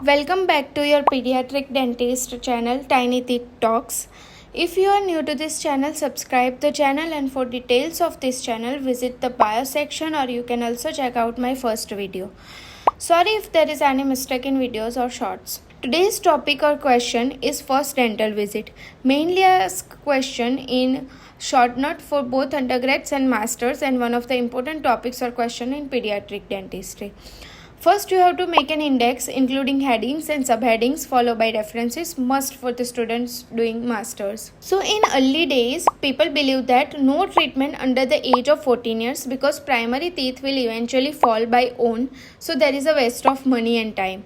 Welcome back to your Pediatric Dentist channel, Tiny Teeth Talks. If you are new to this channel, subscribe the channel, and for details of this channel, visit the bio section, or you can also check out my first video. Sorry if there is any mistake in videos or shorts. Today's topic or question is first dental visit. Mainly asked question in short note for both undergrads and masters, and one of the important topics or question in pediatric dentistry. First, you have to make an index including headings and subheadings followed by references, must for the students doing masters. So in early days, people believe that no treatment under the age of 14 years because primary teeth will eventually fall by own, so there is a waste of money and time.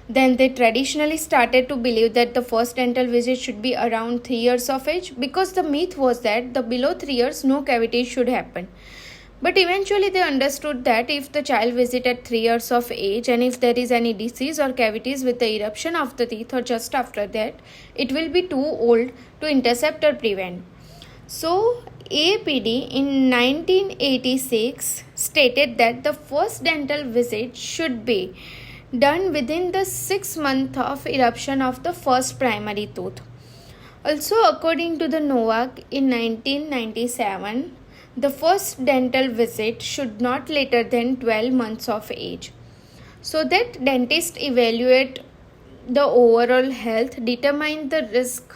Then they traditionally started to believe that the first dental visit should be around 3 years of age because the myth was that the below 3 years no cavities should happen. But eventually they understood that if the child visits at 3 years of age and if there is any disease or cavities with the eruption of the teeth or just after that, it will be too old to intercept or prevent. So APD in 1986 stated that the first dental visit should be done within the 6 months of eruption of the first primary tooth. Also, according to the Novak in 1997, the first dental visit should not later than 12 months of age, so that dentists evaluate the overall health, determine the risk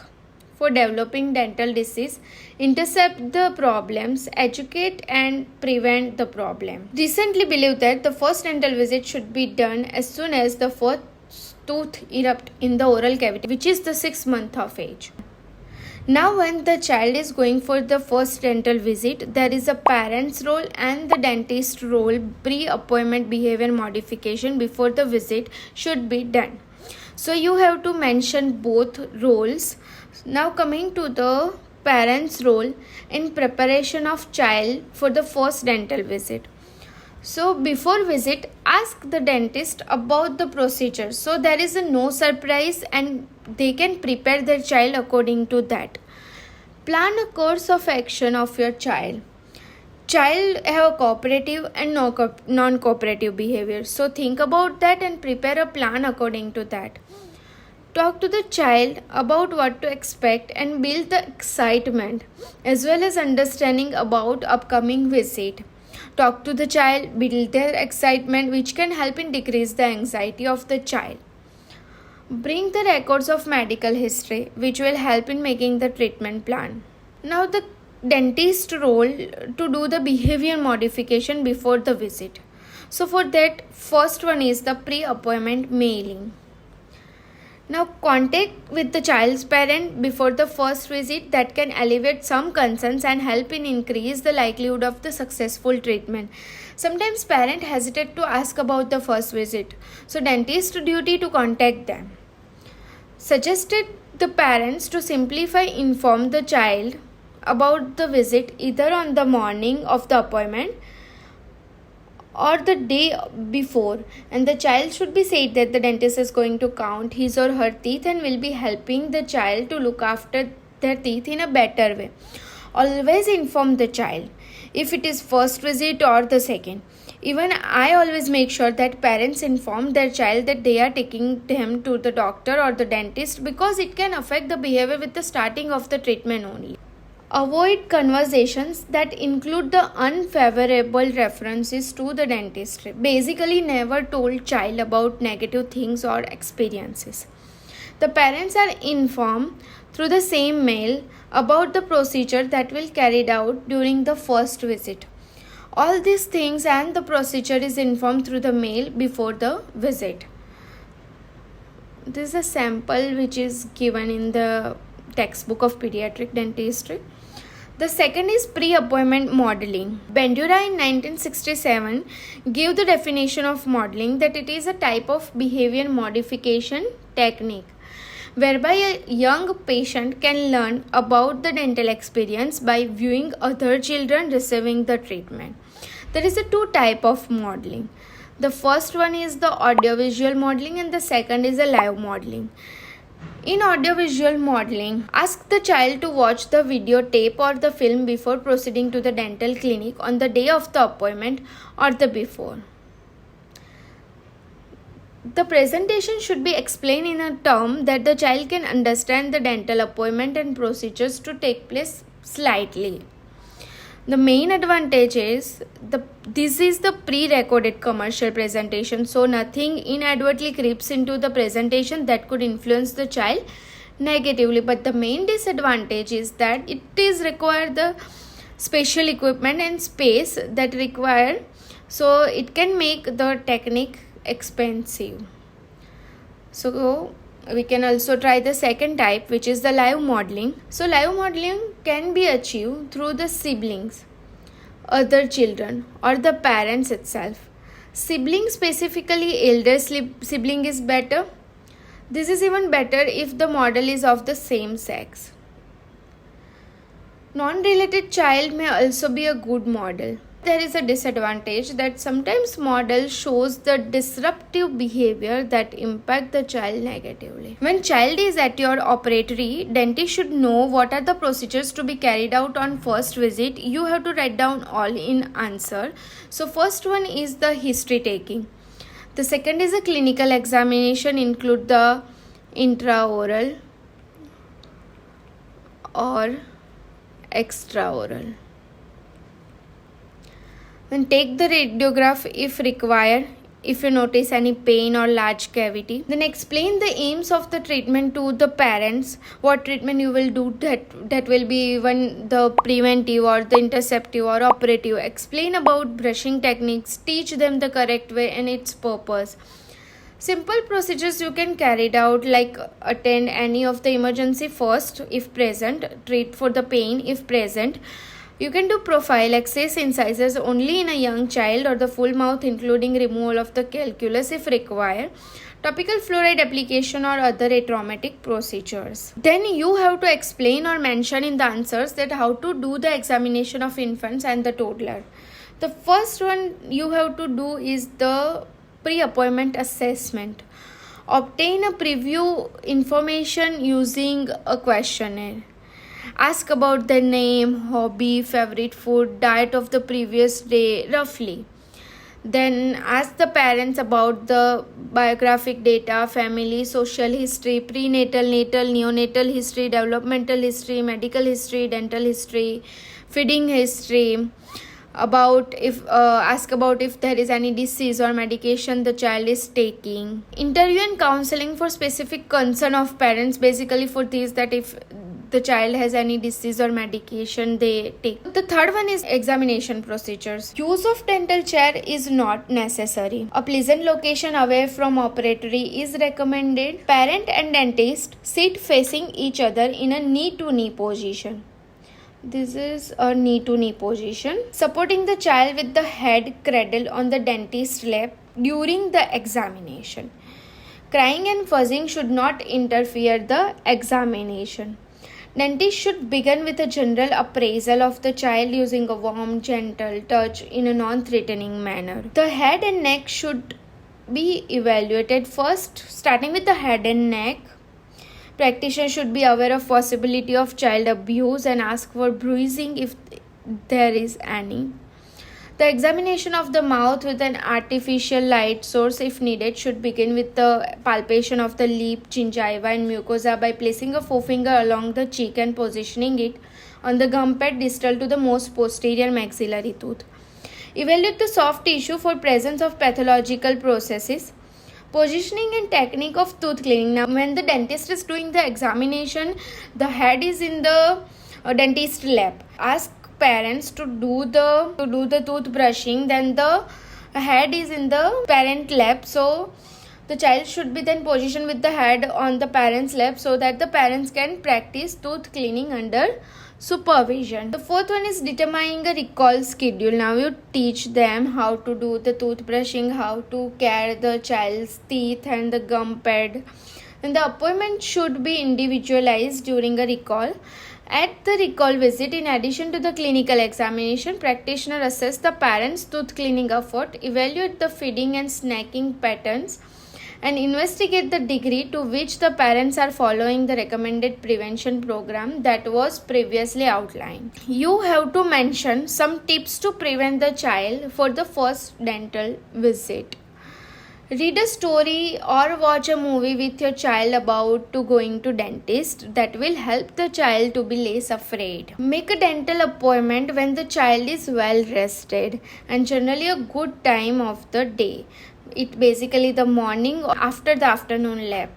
for developing dental disease, intercept the problems, educate and prevent the problem. Recently believed that the first dental visit should be done as soon as the first tooth erupt in the oral cavity, which is the 6 month of age. Now when the child is going for the first dental visit, there is a parent's role and the dentist role. Pre-appointment behavior modification before the visit should be done. So you have to mention both roles. Now coming to the parent's role in preparation of child for the first dental visit. So before visit, ask the dentist about the procedure, so there is no surprise and they can prepare their child according to that. Plan a course of action of your child. Child have a cooperative and non-cooperative behavior, so think about that and prepare a plan according to that. Talk to the child about what to expect and build the excitement as well as understanding about upcoming visit. Talk to the child, build their excitement, which can help in decrease the anxiety of the child. Bring the records of medical history, which will help in making the treatment plan. Now the dentist role to do the behavior modification before the visit. So for that, first one is the pre-appointment mailing. Now contact with the child's parent before the first visit, that can alleviate some concerns and help in increase the likelihood of the successful treatment. Sometimes parents hesitate to ask about the first visit, so dentist duty to contact them. Suggested the parents to simplify inform the child about the visit either on the morning of the appointment or the day before, and the child should be said that the dentist is going to count his or her teeth and will be helping the child to look after their teeth in a better way. Always inform the child if it is first visit or the second. Even I always make sure that parents inform their child that they are taking them to the doctor or the dentist, because it can affect the behavior with the starting of the treatment only. Avoid conversations that include the unfavorable references to the dentistry. Basically, never told child about negative things or experiences. The parents are informed through the same mail about the procedure that will carried out during the first visit. All these things and the procedure is informed through the mail before the visit. This is a sample which is given in the textbook of pediatric dentistry. The second is pre-appointment modeling. Bandura in 1967 gave the definition of modeling that it is a type of behavior modification technique whereby a young patient can learn about the dental experience by viewing other children receiving the treatment. There is a two type of modeling. The first one is the audiovisual modeling and the second is a live modeling. In audiovisual modeling, ask the child to watch the videotape or the film before proceeding to the dental clinic on the day of the appointment or the before. The presentation should be explained in a term that the child can understand. The dental appointment and procedures to take place slightly. The main advantage is this is the pre-recorded commercial presentation, so nothing inadvertently creeps into the presentation that could influence the child negatively. But the main disadvantage is that it is required the special equipment and space that require, so it can make the technique expensive. So we can also try the second type, which is the live modeling. So live modeling can be achieved through the siblings, other children, or the parents itself. Sibling, specifically elder sibling, is better. This is even better if the model is of the same sex. Non-related child may also be a good model. There is a disadvantage that sometimes model shows the disruptive behavior that impact the child negatively. When child is at your operatory, dentist should know what are the procedures to be carried out on first visit. You have to write down all in answer. So first one is the history taking. The second is a clinical examination, include the intraoral or extraoral. Then take the radiograph if required, if you notice any pain or large cavity. Then explain the aims of the treatment to the parents, what treatment you will do, that will be even the preventive or the interceptive or operative. Explain about brushing techniques, teach them the correct way and its purpose. Simple procedures you can carry it out, like attend any of the emergency first if present, treat for the pain if present. You can do profile, access incisors only in a young child or the full mouth, including removal of the calculus if required, topical fluoride application or other atraumatic procedures. Then you have to explain or mention in the answers that how to do the examination of infants and the toddler. The first one you have to do is the pre-appointment assessment. Obtain a preview information using a questionnaire. Ask about their name, hobby, favorite food, diet of the previous day, roughly. Then ask the parents about the biographic data, family, social history, prenatal, natal, neonatal history, developmental history, medical history, dental history, feeding history. Ask about if there is any disease or medication the child is taking. Interview and counseling for specific concern of parents, basically for these, that if the child has any disease or medication they take. The third one is examination procedures. Use of dental chair is not necessary. A pleasant location away from operatory is recommended. Parent and dentist sit facing each other in a knee-to-knee position. This is a knee-to-knee position. Supporting the child with the head cradled on the dentist's lap during the examination. Crying and fuzzing should not interfere the examination. Dentist should begin with a general appraisal of the child using a warm, gentle touch in a non-threatening manner. The head and neck should be evaluated first, starting with the head and neck. Practitioner should be aware of possibility of child abuse and ask for bruising if there is any. The examination of the mouth with an artificial light source, if needed, should begin with the palpation of the lip, gingiva and mucosa by placing a forefinger along the cheek and positioning it on the gum pad distal to the most posterior maxillary tooth. Evaluate the soft tissue for presence of pathological processes. Positioning and technique of tooth cleaning. Now, when the dentist is doing the examination, the head is in the dentist's lap. Ask parents to do the tooth brushing, then the head is in the parent lap, so the child should be then positioned with the head on the parent's lap so that the parents can practice tooth cleaning under supervision. The fourth one is determining a recall schedule. Now you teach them how to do the tooth brushing, how to care the child's teeth and the gum pad. And the appointment should be individualized during a recall. At the recall visit, in addition to the clinical examination, practitioner assess the parent's tooth cleaning effort, evaluate the feeding and snacking patterns, and investigate the degree to which the parents are following the recommended prevention program that was previously outlined. You have to mention some tips to prevent the child for the first dental visit. Read a story or watch a movie with your child about to going to dentist. That will help the child to be less afraid. Make a dental appointment when the child is well rested and generally a good time of the day. It basically the morning or after the afternoon nap.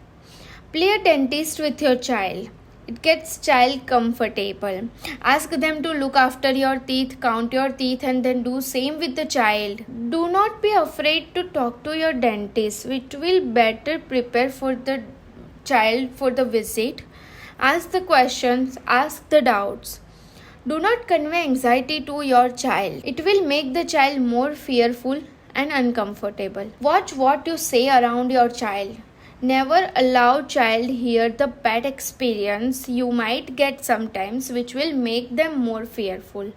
Play a dentist with your child. It gets child comfortable. Ask them to look after your teeth, count your teeth, and then do same with the child. Do not be afraid to talk to your dentist, which will better prepare for the child for the visit. Ask the questions, ask the doubts. Do not convey anxiety to your child. It will make the child more fearful and uncomfortable. Watch what you say around your child. Never allow child hear the bad experience you might get sometimes, which will make them more fearful.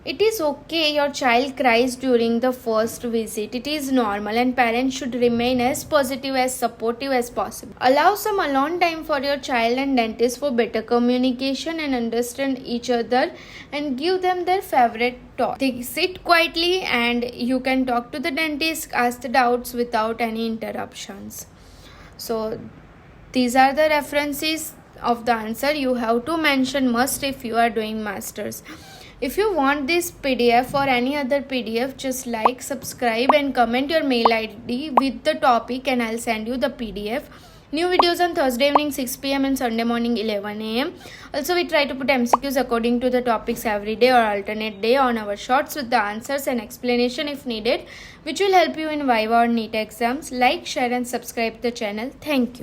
It is okay your child cries during the first visit. It is normal and parents should remain as positive as supportive as possible. Allow some alone time for your child and dentist for better communication and understand each other, and give them their favorite toy. They sit quietly and you can talk to the dentist, ask the doubts without any interruptions. So these are the references of the answer. You have to mention must if you are doing masters. If you want this PDF or any other PDF, just like, subscribe and comment your mail ID with the topic and I'll send you the PDF. New videos on Thursday evening 6 p.m. and Sunday morning 11 a.m. Also, we try to put MCQs according to the topics every day or alternate day on our shorts with the answers and explanation if needed, which will help you in Viva or NEET exams. Like, share and subscribe the channel. Thank you.